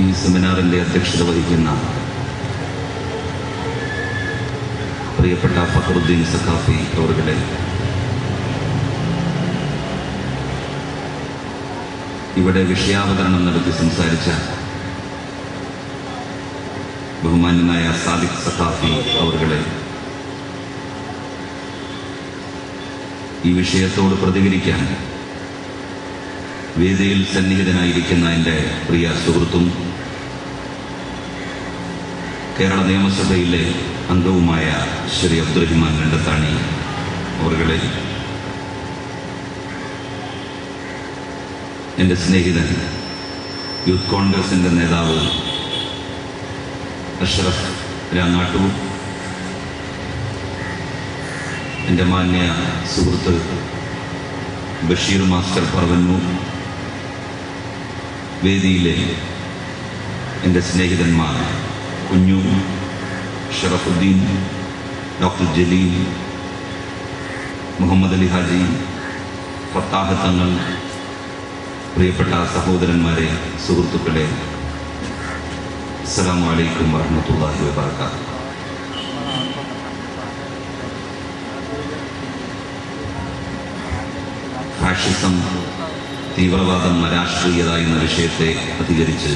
ഈ സെമിനാറിൻ്റെ അധ്യക്ഷത വഹിക്കുന്ന പ്രിയപ്പെട്ട ഫഖറുദ്ദീൻ സഖാഫി അവരുടെ, ഇവിടെ വിഷയാവതരണം നടത്തി സംസാരിച്ച ബഹുമാന്യനായ സാദിഖ് സഖാഫി അവരുടെ, ഈ വിഷയത്തോട് പ്രതികരിക്കാൻ വേദിയിൽ സന്നിഹിതനായിരിക്കുന്ന എൻ്റെ പ്രിയ സുഹൃത്തും കേരള നിയമസഭയിലെ അംഗവുമായ ശ്രീ അബ്ദുറഹിമാൻ രണ്ടത്താണി അവരുടെ, എൻ്റെ സ്നേഹിതൻ യൂത്ത് കോൺഗ്രസിൻ്റെ നേതാവ് അഷ്റഫ് രാങ്ങാട്ടൂർ, എൻ്റെ മാന്യ സുഹൃത്ത് ബഷീർ മാസ്റ്റർ പറവന്നൂർ, വേദിയിലെ എൻ്റെ സ്നേഹിതന്മാർ കുഞ്ഞു, ഷറഫുദ്ദീൻ, ഡോക്ടർ ജലീൽ, മുഹമ്മദ് അലി ഹാജി, ഫത്താഹ് തങ്ങൾ, പ്രിയപ്പെട്ട സഹോദരന്മാരെ, സുഹൃത്തുക്കളെ, അസ്സലാമു അലൈക്കും വറഹ്മത്തുള്ളാഹി വബറകാതുഹു. ഫാഷിസം, തീവ്രവാദം, രാഷ്ട്രീയത എന്ന വിഷയത്തെ അധികരിച്ച്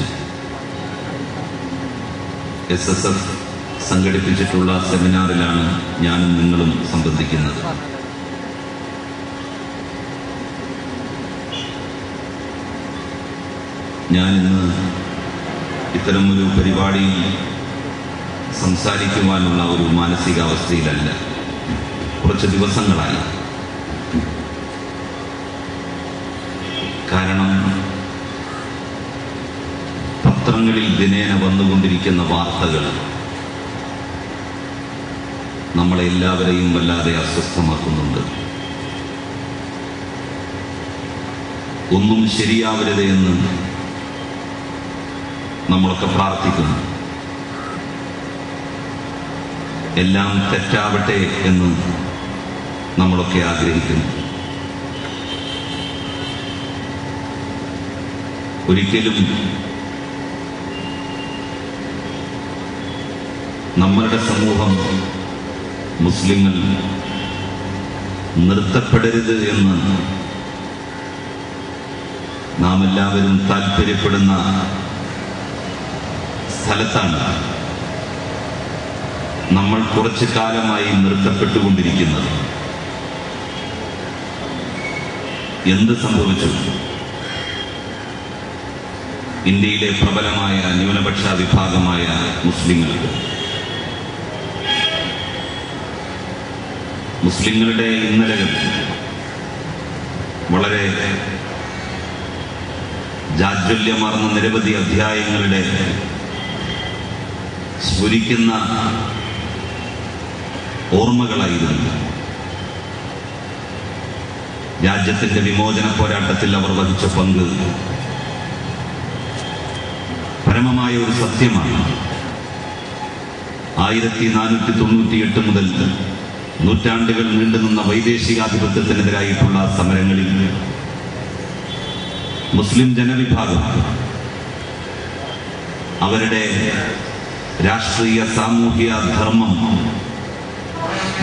SSF സംഘടിപ്പിച്ചിട്ടുള്ള സെമിനാറിലാണ് ഞാനും നിങ്ങളും സംബന്ധിക്കുന്നത്. ഞാനിന്ന് ഇത്തരമൊരു പരിപാടിയിൽ സംസാരിക്കുവാനുള്ള ഒരു മാനസികാവസ്ഥയിലല്ല. കുറച്ച് ദിവസങ്ങളായി. കാരണം പത്രങ്ങളിൽ ദിനേന വന്നുകൊണ്ടിരിക്കുന്ന വാർത്തകൾ നമ്മളെ എല്ലാവരെയും വല്ലാതെ അസ്വസ്ഥമാക്കുന്നുണ്ട്. ഒന്നും ശരിയാവരുത് എന്ന് നമ്മളൊക്കെ പ്രാർത്ഥിക്കുന്നു. എല്ലാം തെറ്റാവട്ടെ എന്ന് നമ്മളൊക്കെ ആഗ്രഹിക്കുന്നു. ഒരിക്കലും നമ്മളുടെ സമൂഹം, മുസ്ലിങ്ങൾ നിർത്തപ്പെടരുത് എന്ന് നാം എല്ലാവരും താല്പര്യപ്പെടുന്ന സ്ഥലത്താണ് നമ്മൾ കുറച്ചു കാലമായി നിർത്തപ്പെട്ടുകൊണ്ടിരിക്കുന്നത്. എന്ത് സംഭവിച്ചു? ഇന്ത്യയിലെ പ്രബലമായ ന്യൂനപക്ഷ വിഭാഗമായ മുസ്ലിങ്ങൾക്ക്, മുസ്ലിങ്ങളുടെ ഇന്നലകൾ വളരെ ജാജ്വല്യമാർന്ന നിരവധി അധ്യായങ്ങളുടെ സ്ഫുരിക്കുന്ന ഓർമ്മകളായിരുന്നു. രാജ്യത്തിന്റെ വിമോചന പോരാട്ടത്തിൽ അവർ വഹിച്ച പങ്ക് പരമമായ ഒരു സത്യമാണ്. 1498 മുതൽ നൂറ്റാണ്ടുകൾ നീണ്ടുനിന്ന വൈദേശികാധിപത്യത്തിനെതിരായിട്ടുള്ള സമരങ്ങളിൽ മുസ്ലിം ജനവിഭാഗം അവരുടെ രാഷ്ട്രീയ സാമൂഹിക ധർമ്മം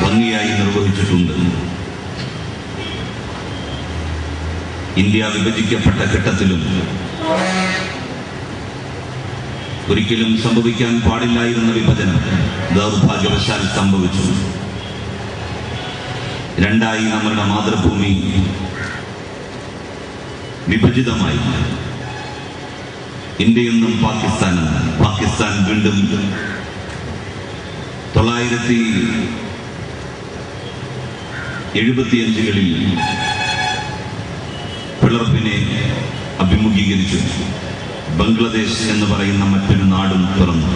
ഭംഗിയായി നിർവഹിച്ചിട്ടുണ്ട്. ഇന്ത്യ വിഭജിക്കപ്പെട്ട ഘട്ടത്തിലും ഒരിക്കലും സംഭവിക്കാൻ പാടില്ലായിരുന്ന വിഭജനം ദൗർഭാഗ്യവശാൽ സംഭവിച്ചു. രണ്ടായി നമ്മളുടെ മാതൃഭൂമി വിഭജിതമായി. ഇന്ത്യയെന്നും പാകിസ്ഥാനെന്നും. പാകിസ്ഥാൻ വീണ്ടും 1975കളിൽ പിളർപ്പിനെ അഭിമുഖീകരിച്ചു. ബംഗ്ലാദേശ് എന്ന് പറയുന്ന മറ്റൊരു നാടും പിറന്നു.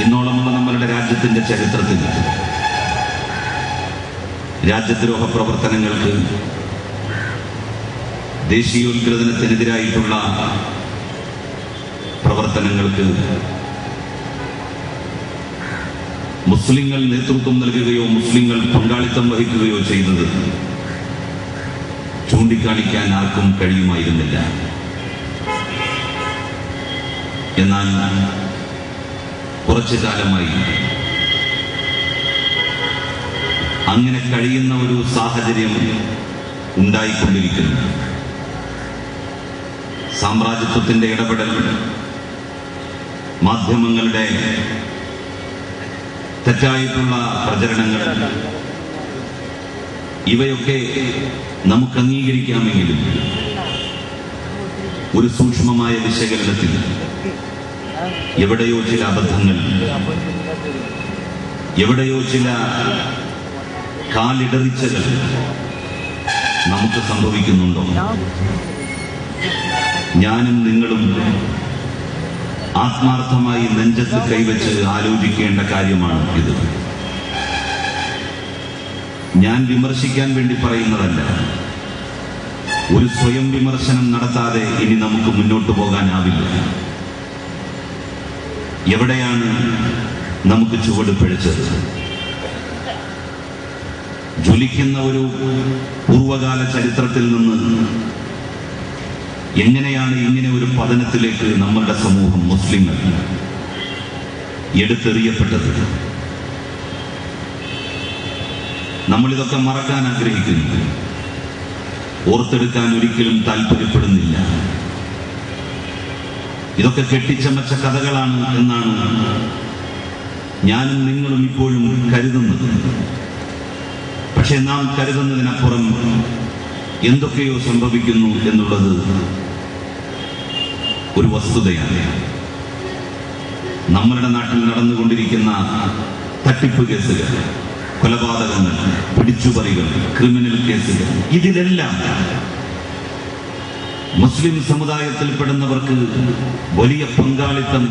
ഇന്നോളമുള്ള നമ്മളുടെ രാജ്യത്തിന്റെ ചരിത്രത്തിൽ രാജ്യദ്രോഹ പ്രവർത്തനങ്ങൾക്ക്, ദേശീയോത്ഗ്രഥനത്തിനെതിരായിട്ടുള്ള പ്രവർത്തനങ്ങൾക്ക് മുസ്ലിങ്ങൾ നേതൃത്വം നൽകുകയോ മുസ്ലിങ്ങൾ പങ്കാളിത്തം വഹിക്കുകയോ ചെയ്തത് ചൂണ്ടിക്കാണിക്കാൻ ആർക്കും കഴിയുമായിരുന്നില്ല. എന്നാൽ കുറച്ചു കാലമായി അങ്ങനെ കഴിയുന്ന ഒരു സാഹചര്യം ഉണ്ടായിക്കൊണ്ടിരിക്കുന്നു. സാമ്രാജ്യത്വത്തിന്റെ ഇടപെടൽ, മാധ്യമങ്ങളുടെ തെറ്റായിട്ടുള്ള പ്രചരണങ്ങൾ, ഇവയൊക്കെ നമുക്ക് അംഗീകരിക്കാമെങ്കിലും ഒരു സൂക്ഷ്മമായ വിശകലനത്തിൽ എവിടെയോ ചില അബദ്ധങ്ങൾ, എവിടെയോ ചില കാലിടറിച്ചകൾ നമുക്ക് സംഭവിക്കുന്നുണ്ടോ? ഞാനും നിങ്ങളും ആത്മാർത്ഥമായി നെഞ്ചത്ത് കൈവച്ച് ആലോചിക്കേണ്ട കാര്യമാണ് ഇത്. ഞാൻ വിമർശിക്കാൻ വേണ്ടി പറയുന്നതല്ല. ഒരു സ്വയം വിമർശനം നടത്താതെ ഇനി നമുക്ക് മുന്നോട്ട് പോകാനാവില്ല. എവിടെയാണ് നമുക്ക് ചുവട് പിഴച്ചത്? ജ്വലിക്കുന്ന ഒരു പൂർവകാല ചരിത്രത്തിൽ നിന്ന് എങ്ങനെയാണ് ഇങ്ങനെ ഒരു പതനത്തിലേക്ക് നമ്മളുടെ സമൂഹം, മുസ്ലിങ്ങൾ എടുത്തെറിയപ്പെട്ടത്? നമ്മളിതൊക്കെ മറക്കാൻ ആഗ്രഹിക്കുന്നു, ഓർത്തെടുക്കാൻ ഒരിക്കലും താല്പര്യപ്പെടുന്നില്ല. ഇതൊക്കെ കെട്ടിച്ചമച്ച കഥകളാണ് എന്നാണ് ഞാനും നിങ്ങളും ഇപ്പോഴും കരുതുന്നത്. പക്ഷെ നാം കരുതുന്നതിനപ്പുറം എന്തൊക്കെയോ സംഭവിക്കുന്നു എന്നുള്ളത് ഒരു വസ്തുതയാണ്. നമ്മളുടെ നാട്ടിൽ നടന്നുകൊണ്ടിരിക്കുന്ന തട്ടിപ്പ് കേസുകൾ, കൊലപാതകങ്ങൾ, പിടിച്ചുപറികൾ, ക്രിമിനൽ കേസുകൾ, ഇതിലെല്ലാം മുസ്ലിം സമുദായത്തിൽപ്പെടുന്നവർക്ക് വലിയ പങ്കാളിത്തം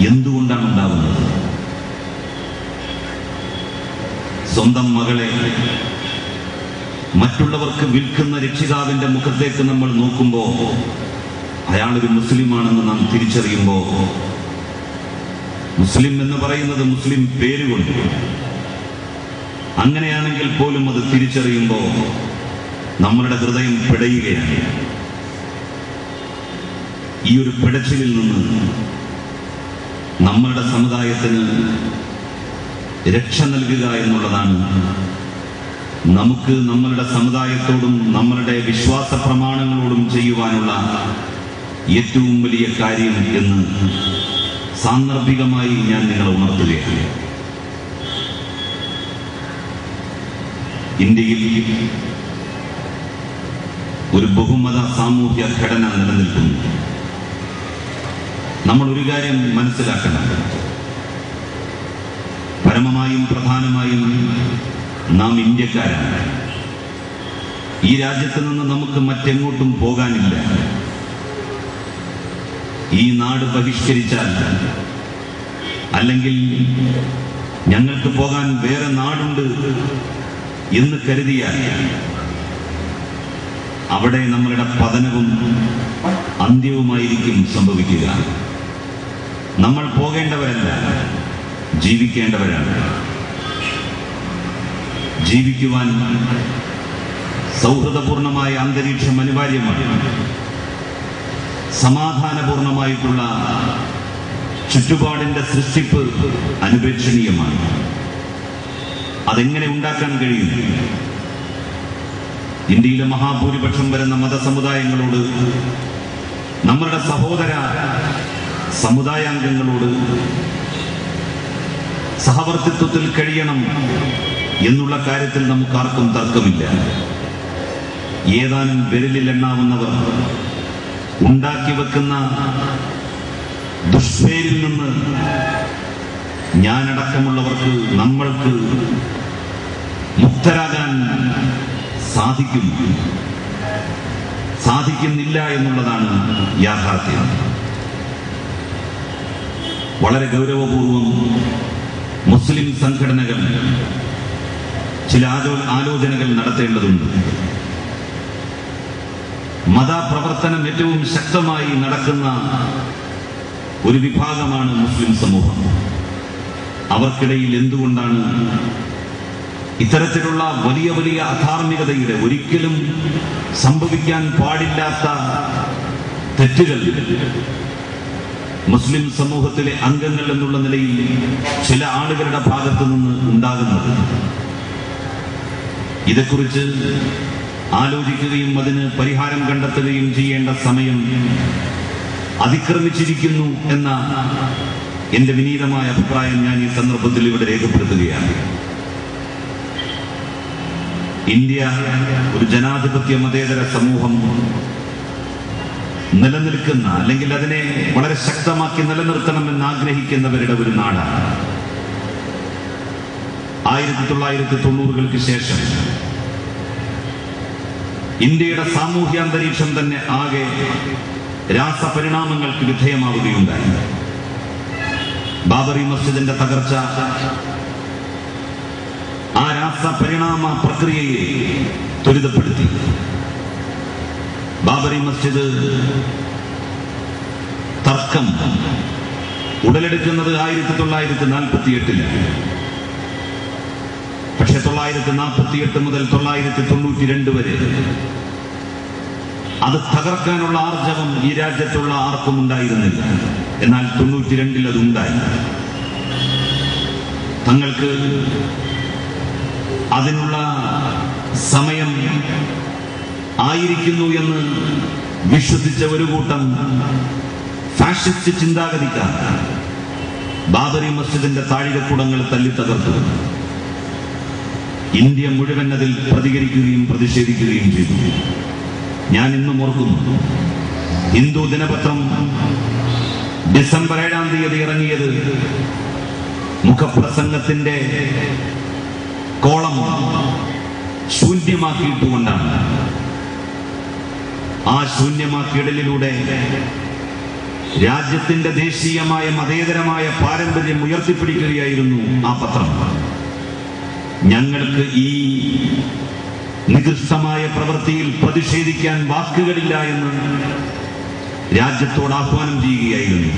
എന്തുകൊണ്ടാണ് ഉണ്ടാവുന്നത്? സ്വന്തം മകളെ മറ്റുള്ളവർക്ക് വിൽക്കുന്ന രക്ഷിതാവിന്റെ മുഖത്തേക്ക് നമ്മൾ നോക്കുമ്പോൾ അയാളൊരു മുസ്ലിമാണെന്ന് നാം തിരിച്ചറിയുമ്പോൾ, മുസ്ലിം എന്ന് പറയുന്നത് മുസ്ലിം പേരുകൊണ്ട്, അങ്ങനെയാണെങ്കിൽ പോലും അത് തിരിച്ചറിയുമ്പോൾ നമ്മളുടെ ഹൃദയം പിടയുകയാണ്. ഈ ഒരു പിടച്ചിലിൽ നിന്ന് നമ്മളുടെ സമുദായത്തിന് രക്ഷ നൽകുക എന്നുള്ളതാണ് നമുക്ക് നമ്മളുടെ സമുദായത്തോടും നമ്മളുടെ വിശ്വാസ പ്രമാണങ്ങളോടും ചെയ്യുവാനുള്ള ഏറ്റവും വലിയ കാര്യം എന്ന് സാന്ദർഭികമായി ഞാൻ നിങ്ങളെ ഉണർത്തുകയാണ്. ഇന്ത്യയിൽ ഒരു ബഹുമത സാമൂഹ്യ ഘടന നിലനിൽക്കുന്നു. നമ്മൾ ഒരു കാര്യം മനസ്സിലാക്കണം. പരമമായും പ്രധാനമായും നാം ഇന്ത്യക്കാരാണ്. ഈ രാജ്യത്ത് നിന്ന് നമുക്ക് മറ്റെങ്ങോട്ടും പോകാനില്ല. ഈ നാട് ബഹിഷ്കരിച്ചാൽ, അല്ലെങ്കിൽ ഞങ്ങൾക്ക് പോകാൻ വേറെ നാടുണ്ട് എന്ന് കരുതിയാൽ, അവിടെ നമ്മളുടെ പതനവും അന്ത്യവുമായിരിക്കും സംഭവിക്കുക. നമ്മൾ പോകേണ്ടവരല്ല, ജീവിക്കേണ്ടവരാണ്. ജീവിക്കുവാൻ സൗഹൃദപൂർണമായ അന്തരീക്ഷം അനിവാര്യമാണ്. സമാധാനപൂർണമായിട്ടുള്ള ചുറ്റുപാടിന്റെ സൃഷ്ടിപ്പ് അനുപേക്ഷണീയമാണ്. അതെങ്ങനെ ഉണ്ടാക്കാൻ കഴിയും? ഇന്ത്യയിലെ മഹാഭൂരിപക്ഷം വരുന്ന മതസമുദായങ്ങളോട്, നമ്മളുടെ സഹോദര സമുദായാംഗങ്ങളോട് സഹവർത്തിത്വത്തിൽ കഴിയണം എന്നുള്ള കാര്യത്തിൽ നമുക്കാർക്കും തർക്കമില്ല. ഏതാനും വിരലിലെണ്ണാവുന്നവർ ഉണ്ടാക്കി വെക്കുന്ന ദുഷ്പേരിൽ നിന്ന് ഞാനടക്കമുള്ളവർക്ക്, നമ്മൾക്ക് മുക്തരാകാൻ സാധിക്കുന്നില്ല എന്നുള്ളതാണ് യാഥാർത്ഥ്യം. വളരെ ഗൗരവപൂർവം മുസ്ലിം സംഘടനകൾ ചില ആലോചനകൾ നടത്തേണ്ടതുണ്ട്. മതപ്രവർത്തനം ഏറ്റവും ശക്തമായി നടക്കുന്ന ഒരു വിഭാഗമാണ് മുസ്ലിം സമൂഹം. അവർക്കിടയിൽ എന്തുകൊണ്ടാണ് ഇത്തരത്തിലുള്ള വലിയ വലിയ അധാർമികതയുടെ, ഒരിക്കലും സംഭവിക്കാൻ പാടില്ലാത്ത തെറ്റുകൾ മുസ്ലിം സമൂഹത്തിലെ അംഗങ്ങൾ എന്നുള്ള നിലയിൽ ചില ആളുകളുടെ ഭാഗത്തു നിന്ന് ഉണ്ടാകുന്നത്, ഇതേക്കുറിച്ച് ആലോചിക്കുകയും അതിന് പരിഹാരം കണ്ടെത്തുകയും ചെയ്യേണ്ട സമയം അതിക്രമിച്ചിരിക്കുന്നു എന്ന എന്റെ വിനീതമായ അഭിപ്രായം ഞാൻ ഈ സന്ദർഭത്തിൽ ഇവിടെ രേഖപ്പെടുത്തുകയാണ്. ഇന്ത്യ ഒരു ജനാധിപത്യ മതേതര സമൂഹം നിലനിൽക്കുന്ന, അല്ലെങ്കിൽ അതിനെ വളരെ ശക്തമാക്കി നിലനിർത്തണമെന്ന് ആഗ്രഹിക്കുന്നവരുടെ ഒരു നാടാണ്. 1990-കൾക്ക് ശേഷം ഇന്ത്യയുടെ സാമൂഹ്യാന്തരീക്ഷം തന്നെ ആകെ രാസപരിണാമങ്ങൾക്ക് വിധേയമാവുകയുണ്ടായി. ബാബറി മസ്ജിദിന്റെ തകർച്ച ആ രാസപരിണാമ പ്രക്രിയയെ ത്വരിതപ്പെടുത്തി. ബാബറി മസ്ജിദ് തർക്കം ഉടലെടുക്കുന്നത് 1948-ലാണ്. പക്ഷെ 1948 മുതൽ 1992 വരെ അത് തകർക്കാനുള്ള ആർജവം ഈ രാജ്യത്തുള്ള ആർക്കും ഉണ്ടായിരുന്നില്ല. എന്നാൽ 92-ൽ അതുണ്ടായി. തങ്ങൾക്ക് അതിനുള്ള സമയം ആയിരിക്കുന്നു എന്ന് വിശ്വസിച്ച ഒരു കൂട്ടം ഫാഷിസ്റ്റ് ചിന്താഗതിക്കാർ ബാബറി മസ്ജിദിന്റെ താഴികക്കുടങ്ങൾ തല്ലി തകർത്തു. ഇന്ത്യ മുഴുവൻ അതിൽ പ്രതികരിക്കുകയും പ്രതിഷേധിക്കുകയും ചെയ്തു. ഞാൻ ഇന്നും ഓർക്കുന്നു, ഹിന്ദു ദിനപത്രം ഡിസംബർ 7-ാം തീയതി ഇറങ്ങിയത് മുഖപ്രസംഗത്തിന്റെ കോളം ശൂന്യമാക്കിയിട്ടുകൊണ്ടാണ്. ആ ശൂന്യമാക്കിയിടലിലൂടെ രാജ്യത്തിന്റെ ദേശീയമായ മതേതരമായ പാരമ്പര്യം ഉയർത്തിപ്പിടിക്കുകയായിരുന്നു ആ പത്രം. ഞങ്ങൾക്ക് ഈ നികൃഷ്ടമായ പ്രവൃത്തിയിൽ പ്രതിഷേധിക്കാൻ വാക്കുകളില്ല എന്ന് രാജ്യത്തോട് ആഹ്വാനം ചെയ്യുകയായിരുന്നു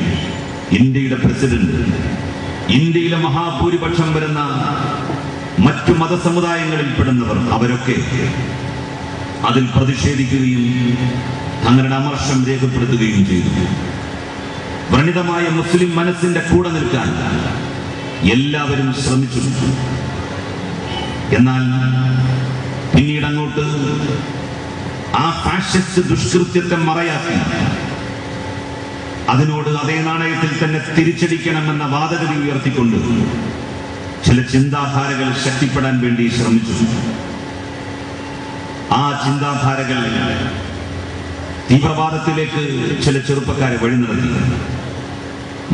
ഇന്ത്യയുടെ പ്രസിഡന്റ്. ഇന്ത്യയിലെ മഹാഭൂരിപക്ഷം വരുന്ന മറ്റു മതസമുദായങ്ങളിൽ പെടുന്നവർ അവരൊക്കെ അതിൽ പ്രതിഷേധിക്കുകയും തങ്ങളുടെ അമർഷം രേഖപ്പെടുത്തുകയും ചെയ്തു. വ്രണിതമായ മുസ്ലിം മനസ്സിന്റെ കൂടെ നിൽക്കാൻ എല്ലാവരും ശ്രമിച്ചു. എന്നാൽ പിന്നീട് അങ്ങോട്ട് ആ ഫാഷിസ്റ്റ് ദുഷ്കൃത്യത്തെ മറയാക്കി അതിനോട് അതേ നാണയത്തിൽ തന്നെ തിരിച്ചടിക്കണമെന്ന വാദഗതി ഉയർത്തിക്കൊണ്ട് ചില ചിന്താധാരകൾ ശക്തിപ്പെടാൻ വേണ്ടി ശ്രമിച്ചു. ആ ചിന്താധാരകൾ തീവ്രവാദത്തിലേക്ക് ചില ചെറുപ്പക്കാരെ വഴി നടത്തി.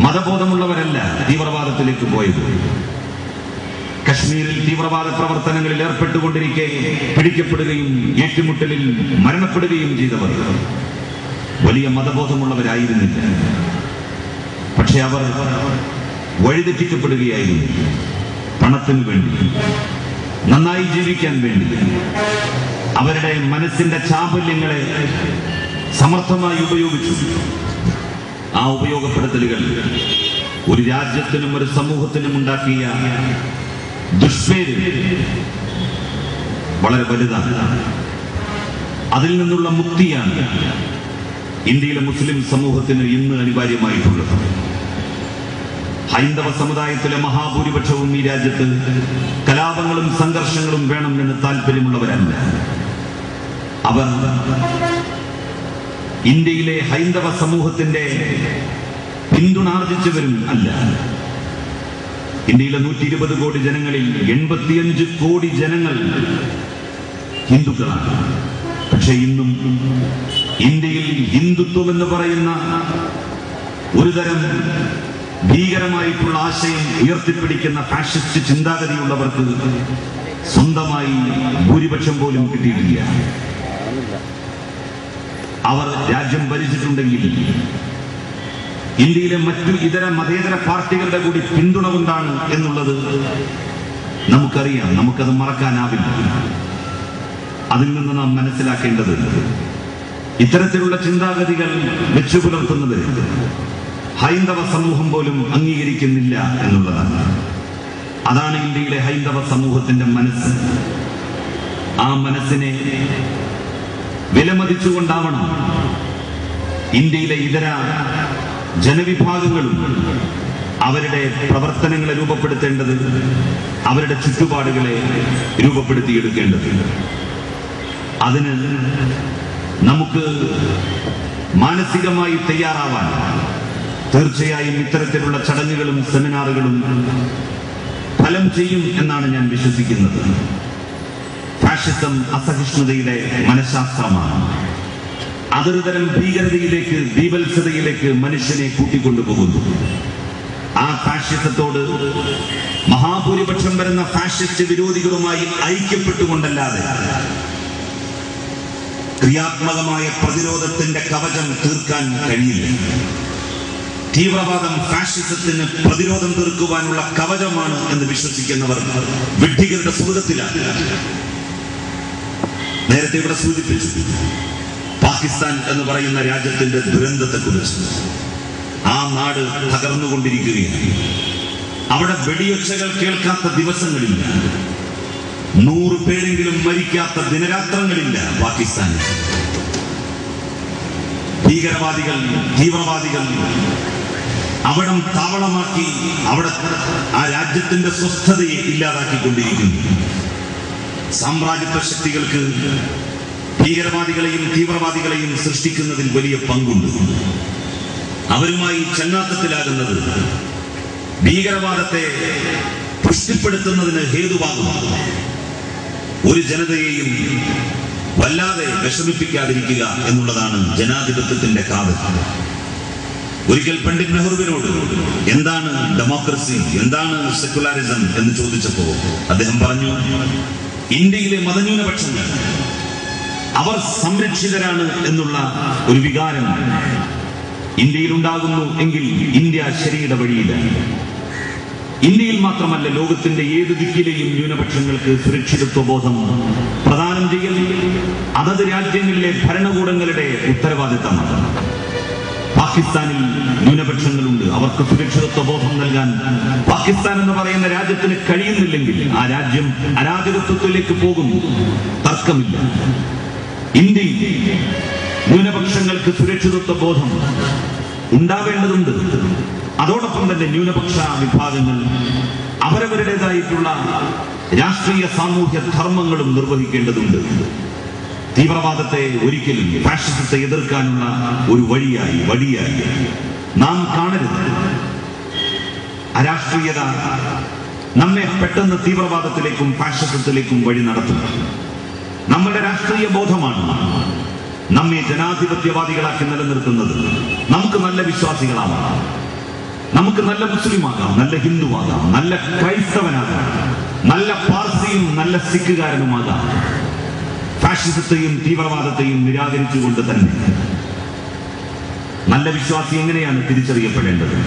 മതബോധമുള്ളവരല്ല തീവ്രവാദത്തിലേക്ക് പോയത്. കശ്മീരിൽ തീവ്രവാദ പ്രവർത്തനങ്ങളിൽ ഏർപ്പെട്ടുകൊണ്ടിരിക്കെ പിടിക്കപ്പെടുകയും ഏറ്റുമുട്ടലിൽ മരണപ്പെടുകയും ചെയ്തവർ വലിയ മതബോധമുള്ളവരായിരുന്നില്ല. പക്ഷെ അവർ വഴിതെറ്റിക്കപ്പെടുകയായിരുന്നു. പണത്തിനു വേണ്ടി, നന്നായി ജീവിക്കാൻ വേണ്ടി അവരുടെ മനസ്സിന്റെ ചാബല്യങ്ങളെ സമർത്ഥമായി ഉപയോഗിച്ചു. ആ ഉപയോഗപ്പെടുത്തലുകൾ ഒരു രാജ്യത്തിനും ഒരു സമൂഹത്തിനും ഉണ്ടാക്കിയ ദുഷ്പേര് വളരെ വലുതാണ്. അതിൽ നിന്നുള്ള മുക്തിയാണ് ഇന്ത്യയിലെ മുസ്ലിം സമൂഹത്തിന് ഇന്ന് അനിവാര്യമായിട്ടുള്ളത്. ഹൈന്ദവ സമുദായത്തിലെ മഹാഭൂരിപക്ഷവും ഈ രാജ്യത്ത് കലാപങ്ങളും സംഘർഷങ്ങളും വേണം എന്ന് താല്പര്യമുള്ളവരല്ല. അവർ ഇന്ത്യയിലെ ഹൈന്ദവ സമൂഹത്തിന്റെ പിന്തുണാർജിച്ചവരും അല്ല. ഇന്ത്യയിലെ 120 കോടി ജനങ്ങളിൽ 85 കോടി ജനങ്ങൾ ഹിന്ദുക്കളാണ്. പക്ഷെ ഇന്നും ഇന്ത്യയിൽ ഹിന്ദുത്വം എന്ന് പറയുന്ന ഒരുതരം ഭീകരമായിട്ടുള്ള ആശയം ഉയർത്തിപ്പിടിക്കുന്ന ഫാഷിസ്റ്റ് ചിന്താഗതിയുള്ളവർക്ക് സ്വന്തമായി ഭൂരിപക്ഷം പോലും കിട്ടിയിട്ടില്ല. അവർ രാജ്യം ഭരിച്ചിട്ടുണ്ടെങ്കിൽ ഇന്ത്യയിലെ മറ്റു ഇതര മതേതര പാർട്ടികളുടെ കൂടി പിന്തുണ കൊണ്ടാണ് എന്നുള്ളത് നമുക്കറിയാം. നമുക്കത് മറക്കാനാവില്ല. അതിൽ നിന്ന് നാം മനസ്സിലാക്കേണ്ടത് ഇത്തരത്തിലുള്ള ചിന്താഗതികൾ വെച്ചു പുലർത്തുന്നത് ഹൈന്ദവ സമൂഹം പോലും അംഗീകരിക്കുന്നില്ല എന്നുള്ളതാണ്. അതാണ് ഇന്ത്യയിലെ ഹൈന്ദവ സമൂഹത്തിന്റെ മനസ്സ്. ആ മനസ്സിനെ വിലമതിച്ചുകൊണ്ടാവണം ഇന്ത്യയിലെ ഇതര ജനവിഭാഗങ്ങളും അവരുടെ പ്രവർത്തനങ്ങളെ രൂപപ്പെടുത്തേണ്ടത്, അവരുടെ ചുറ്റുപാടുകളെ രൂപപ്പെടുത്തിയെടുക്കേണ്ടത്. അതിന് നമുക്ക് മാനസികമായി തയ്യാറാവാൻ തീർച്ചയായും ഇത്തരത്തിലുള്ള ചടങ്ങുകളും സെമിനാറുകളും ഫലം ചെയ്യും എന്നാണ് ഞാൻ വിശ്വസിക്കുന്നത്. ഫാഷിസം അസഹിഷ്ണുതയുടെ മനഃശാസ്ത്രമാണ്. അതൊരു തരം ഭീകരതയിലേക്ക്, ബീഭത്സതയിലേക്ക് മനുഷ്യനെ കൂട്ടിക്കൊണ്ടുപോകുന്നു. ആ ഫാഷിസത്തോട് മഹാഭൂരിപക്ഷം വരുന്ന ഫാഷിസ്റ്റ് വിരോധികളുമായി ഐക്യപ്പെട്ടുകൊണ്ടല്ലാതെ ക്രിയാത്മകമായ പ്രതിരോധത്തിന്റെ കവചം തീർക്കാൻ കഴിയില്ല. തീവ്രവാദം ഫാഷിസത്തിന് പ്രതിരോധം തീർക്കുവാനുള്ള കവചമാണ് എന്ന് വിശ്വസിക്കുന്നവർ വിഡ്ഢികളുടെ സ്വർഗത്തിലാണ്. നേരത്തെ ഇവിടെ സൂചിപ്പിച്ചു പാകിസ്ഥാൻ എന്ന് പറയുന്ന രാജ്യത്തിന്റെ ദുരന്തത്തെക്കുറിച്ച്. ആ നാട് തകർന്നുകൊണ്ടിരിക്കുകയാണ്. അവിടെ വെടിയൊച്ചകൾ കേൾക്കാത്ത ദിവസങ്ങളില്ല, 100 പേരെങ്കിലും മരിക്കാത്ത ദിനരാത്രങ്ങളില്ല പാകിസ്ഥാനിൽ. ഭീകരവാദികൾ, തീവ്രവാദികൾ അവിടം താവളമാക്കി അവിടെ ആ രാജ്യത്തിന്റെ സ്വസ്ഥതയെ ഇല്ലാതാക്കിക്കൊണ്ടിരിക്കുന്നു. സാമ്രാജ്യത്വ ശക്തികൾക്ക് ഭീകരവാദികളെയും തീവ്രവാദികളെയും സൃഷ്ടിക്കുന്നതിൽ വലിയ പങ്കുണ്ട്. അവരുമായി ചങ്ങാത്തത്തിലാകുന്നത് ഭീകരവാദത്തെ പുഷ്ടിപ്പെടുത്തുന്നതിന് ഹേതുവാകും. ഒരു ജനതയെയും വല്ലാതെ വിഷമിപ്പിക്കാതിരിക്കുക എന്നുള്ളതാണ് ജനാധിപത്യത്തിന്റെ കാവൽ. ഒരിക്കൽ പണ്ഡിറ്റ് നെഹ്റുവിനോട് എന്താണ് ഡെമോക്രസി, എന്താണ് സെക്യുലറിസം എന്ന് ചോദിച്ചപ്പോൾ അദ്ദേഹം പറഞ്ഞു, ഇന്ത്യയിലെ മതന്യൂനപക്ഷങ്ങൾ അവർ സംരക്ഷിതരാണ് എന്നുള്ള ഒരു വികാരം ഇന്ത്യയിൽ ഉണ്ടാകുന്നു എങ്കിൽ ഇന്ത്യ ശരിയുടെ വഴിയിലാണ്. ഇന്ത്യയിൽ മാത്രമല്ല, ലോകത്തിന്റെ ഏത് ദിക്കിലെയും ന്യൂനപക്ഷങ്ങൾക്ക് സുരക്ഷിതത്വ ബോധം പ്രദാനം ചെയ്യൽ അതത് രാജ്യങ്ങളിലെ ഭരണകൂടങ്ങളുടെ ഉത്തരവാദിത്തമാണ്. പാകിസ്ഥാനിൽ ന്യൂനപക്ഷങ്ങളുണ്ട്, അവർക്ക് സുരക്ഷിതത്വ ബോധം നൽകാൻ പാകിസ്ഥാൻ എന്ന് പറയുന്ന രാജ്യത്തിന് കഴിയുന്നില്ലെങ്കിൽ ആ രാജ്യം അരാജകത്വത്തിലേക്ക് പോകും, തർക്കമില്ല. ഇന്ത്യയിൽ ന്യൂനപക്ഷങ്ങൾക്ക് സുരക്ഷിതത്വ ബോധം ഉണ്ടാവേണ്ടതുണ്ട്. അതോടൊപ്പം തന്നെ ന്യൂനപക്ഷ വിഭാഗങ്ങൾ അവരവരുടേതായിട്ടുള്ള രാഷ്ട്രീയ സാമൂഹ്യ ധർമ്മങ്ങളും നിർവഹിക്കേണ്ടതുണ്ട്. തീവ്രവാദത്തെ ഒരിക്കലും ഫാഷിസത്തെ എതിർക്കാനുള്ള ഒരു വഴിയായി നാം കാണരുത്. അരാഷ്ട്രീയത നമ്മെ പെട്ടെന്ന് തീവ്രവാദത്തിലേക്കും ഫാഷിസത്തിലേക്കും വഴി നടത്തും. നമ്മുടെ രാഷ്ട്രീയ ബോധമാണ് നമ്മെ ജനാധിപത്യവാദികളാക്കി നിലനിർത്തുന്നത്. നമുക്ക് നല്ല വിശ്വാസികളാവാം, നമുക്ക് നല്ല മുസ്ലിമാകാം, നല്ല ഹിന്ദുവാകാം, നല്ല ക്രൈസ്തവനാകാം, നല്ല പാർസിയും നല്ല സിഖുകാരനുമാകാം. ഫാഷിസത്തെയും തീവ്രവാദത്തെയും നിരാകരിച്ചുകൊണ്ട് തന്നെ നല്ല വിശ്വാസി എങ്ങനെയാണ് തിരിച്ചറിയപ്പെടേണ്ടത്?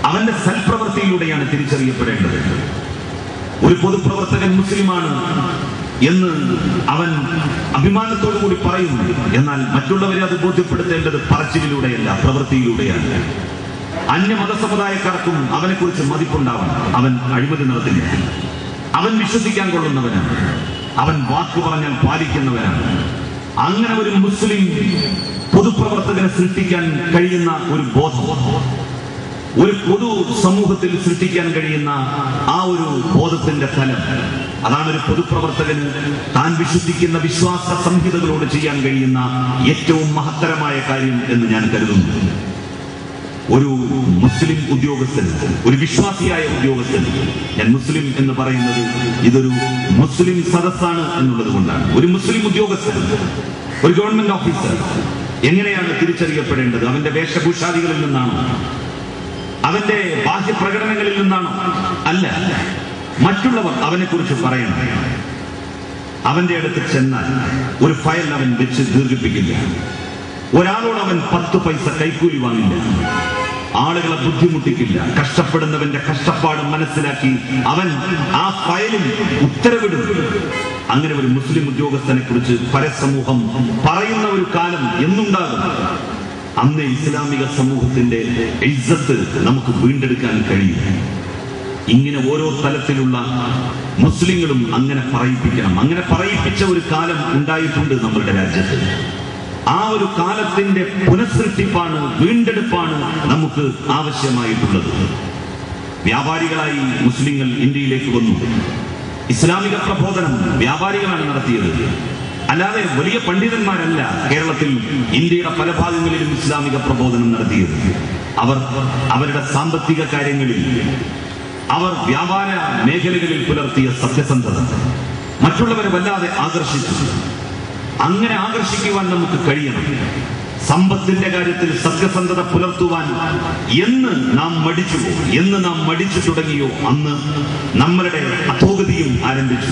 അവന്റെ സൽപ്രവൃത്തിയിലൂടെയാണ് തിരിച്ചറിയപ്പെടേണ്ടത്. ഒരു പൊതുപ്രവർത്തകൻ മുസ്ലിമാണ് എന്ന് അവൻ അഭിമാനത്തോടു കൂടി പറയുന്നു. എന്നാൽ മറ്റുള്ളവരെ അത് ബോധ്യപ്പെടുത്തേണ്ടത് പറച്ചിലൂടെയല്ല, പ്രവൃത്തിയിലൂടെയാണ്. അന്യമതസമുദായക്കാർക്കും അവനെക്കുറിച്ച് മതിപ്പുണ്ടാവണം. അവൻ അഴിമതി നടത്തില്ല, അവൻ വിശ്വസിക്കാൻ കൊള്ളുന്നവനാണ്, അവൻ വാക്കു പറഞ്ഞാൽ പാലിക്കുന്നവനാണ്. അങ്ങനെ ഒരു മുസ്ലിം പൊതുപ്രവർത്തകനെ സൃഷ്ടിക്കാൻ കഴിയുന്ന ഒരു ബോധം, ഒരു പൊതു സമൂഹത്തിൽ സൃഷ്ടിക്കാൻ കഴിയുന്ന ആ ഒരു ബോധത്തിന്റെ ഫലം, അതാണ് ഒരു പൊതുപ്രവർത്തകന് താൻ വിശ്വസിക്കുന്ന വിശ്വാസ സംഹിതകളോട് ചെയ്യാൻ കഴിയുന്ന ഏറ്റവും മഹത്തരമായ കാര്യം എന്ന് ഞാൻ കരുതുന്നു. ഒരു മുസ്ലിം ഉദ്യോഗസ്ഥൻ, ഒരു വിശ്വാസിയായ ഉദ്യോഗസ്ഥൻ, ഞാൻ മുസ്ലിം എന്ന് പറയുന്നത് ഇതൊരു മുസ്ലിം സദസ്സാണ് എന്നുള്ളത് കൊണ്ടാണ്. ഒരു മുസ്ലിം ഉദ്യോഗസ്ഥൻ, ഒരു ഗവൺമെന്റ് ഓഫീസർ എങ്ങനെയാണ് തിരിച്ചറിയപ്പെടേണ്ടത്? അവന്റെ വേഷഭൂഷാദികളിൽ നിന്നാണോ? അവന്റെ ബാഹ്യപ്രകടനങ്ങളിൽ നിന്നാണോ? അല്ല. മറ്റുള്ളവർ അവനെ കുറിച്ച് പറയണം. അവന്റെ അടുത്ത് ചെന്നാൽ ഒരു ഫയൽ അവൻ വെച്ച് ദീർഘിപ്പിക്കില്ല. ഒരാളോട് അവൻ 10 പൈസ കൈക്കൂലി വാങ്ങില്ല. ആളുകളെ ബുദ്ധിമുട്ടിക്കില്ല. കഷ്ടപ്പെടുന്നവന്റെ കഷ്ടപ്പാട് മനസ്സിലാക്കി അവൻ ആ ഫയലിൽ ഉത്തരവിടും. അങ്ങനെ ഒരു മുസ്ലിം ഉദ്യോഗസ്ഥനെ കുറിച്ച് പരസമൂഹം പറയുന്ന ഒരു കാലം എന്നുണ്ടാകും. അന്ന് ഇസ്ലാമിക സമൂഹത്തിന്റെ ഇസ്സത്ത് നമുക്ക് വീണ്ടെടുക്കാൻ കഴിയും. ഇങ്ങനെ ഓരോ തലത്തിലുള്ള മുസ്ലിങ്ങളും അങ്ങനെ പറയിപ്പിക്കണം. അങ്ങനെ പറയിപ്പിച്ച ഒരു കാലം ഉണ്ടായിട്ടുണ്ട് നമ്മുടെ രാജ്യത്ത്. ആ ഒരു കാലത്തിന്റെ പുനഃസൃഷ്ടിപ്പാണ്, വീണ്ടെടുപ്പാണ് നമുക്ക് ആവശ്യമായിട്ടുള്ളത്. വ്യാപാരികളായി മുസ്ലിങ്ങൾ ഇന്ത്യയിലേക്ക് വന്നു. ഇസ്ലാമിക പ്രബോധനം വ്യാപാരികളാണ് നടത്തിയത്, അല്ലാതെ വലിയ പണ്ഡിതന്മാരല്ല കേരളത്തിൽ ഇന്ത്യയുടെ പല ഭാഗങ്ങളിലും ഇസ്ലാമിക പ്രബോധനം നടത്തിയത്. അവർ അവരുടെ സാമ്പത്തിക കാര്യങ്ങളിൽ, അവർ വ്യാപാര മേഖലകളിൽ പുലർത്തിയ സത്യസന്ധത മറ്റുള്ളവരെ വല്ലാതെ ആകർഷിച്ചു. അങ്ങനെ ആകർഷിക്കുവാൻ നമുക്ക് കഴിയണം. സമ്പത്തിന്റെ കാര്യത്തിൽ സത്യസന്ധത പുലർത്തുവാൻ എന്ന് നാം മടിച്ചു തുടങ്ങിയോ അന്ന് നമ്മളുടെ അധോഗതിയും ആരംഭിച്ചു.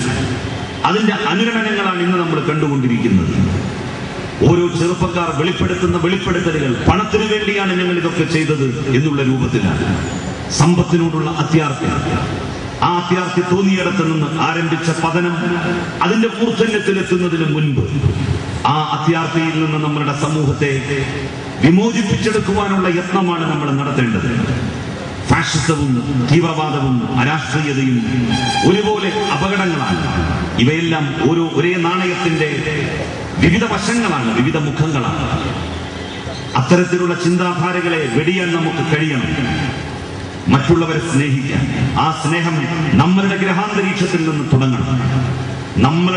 അതിന്റെ അനുരണനങ്ങളാണ് ഇന്ന് നമ്മൾ കണ്ടുകൊണ്ടിരിക്കുന്നത്. ഓരോ ചെറുപ്പക്കാർ വെളിപ്പെടുത്തുന്ന വെളിപ്പെടുത്തലുകൾ പണത്തിനു വേണ്ടിയാണ് ഞങ്ങൾ ഇതൊക്കെ ചെയ്തത് എന്നുള്ള രൂപത്തിലാണ്. സമ്പത്തിനോടുള്ള അത്യാർത്തി, ആ അത്യാർത്തി തോന്നിയിടത്ത് നിന്ന് ആരംഭിച്ച പതനം അതിന്റെ മൂർധന്യത്തിലെത്തുന്നതിന് മുൻപ് ആ അത്യാർത്തിയിൽ നിന്ന് നമ്മളുടെ സമൂഹത്തെ വിമോചിപ്പിച്ചെടുക്കുവാനുള്ള യത്നമാണ് നമ്മൾ നടത്തേണ്ടത്. ഫാഷിസവും തീവ്രവാദവും അരാഷ്ട്രീയതയും ഒരുപോലെ അപകടങ്ങളാണ്. ഇവയെല്ലാം ഒരേ നാണയത്തിന്റെ വിവിധ വശങ്ങളാണ്, വിവിധ മുഖങ്ങളാണ്. അത്തരത്തിലുള്ള ചിന്താധാരകളെ വെടിയാൻ നമുക്ക് കഴിയണം. മറ്റുള്ളവരെ സ്നേഹിക്കാൻ, ആ സ്നേഹം നമ്മളുടെ ഗ്രഹാന്തരീക്ഷത്തിൽ നിന്ന് തുടങ്ങണം. നമ്മൾ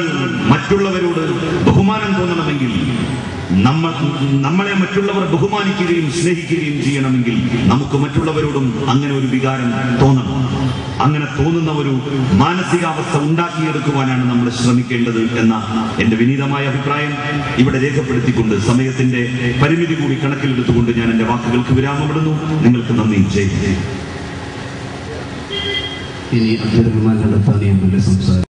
മറ്റുള്ളവരോട് ബഹുമാനം തോന്നണമെങ്കിൽ, നമ്മളെ മറ്റുള്ളവർ ബഹുമാനിക്കുകയും സ്നേഹിക്കുകയും ചെയ്യണമെങ്കിൽ നമുക്ക് മറ്റുള്ളവരോടും അങ്ങനെ ഒരു വികാരം തോന്നണം. അങ്ങനെ തോന്നുന്ന ഒരു മാനസികാവസ്ഥ ഉണ്ടാക്കിയെടുക്കുവാനാണ് നമ്മൾ ശ്രമിക്കേണ്ടത് എന്ന എന്റെ വിനീതമായ അഭിപ്രായം ഇവിടെ രേഖപ്പെടുത്തിക്കൊണ്ട് സമയത്തിന്റെ പരിമിതി കൂടി കണക്കിലെടുത്തുകൊണ്ട് ഞാൻ എന്റെ വാക്കുകൾക്ക് വിരാമമിടുന്നു. നിങ്ങൾക്ക് നന്ദി. ജയ്. ഇനി അബ്ദുൾ റഹ്മാൻ നടത്താൻ സംസാരം.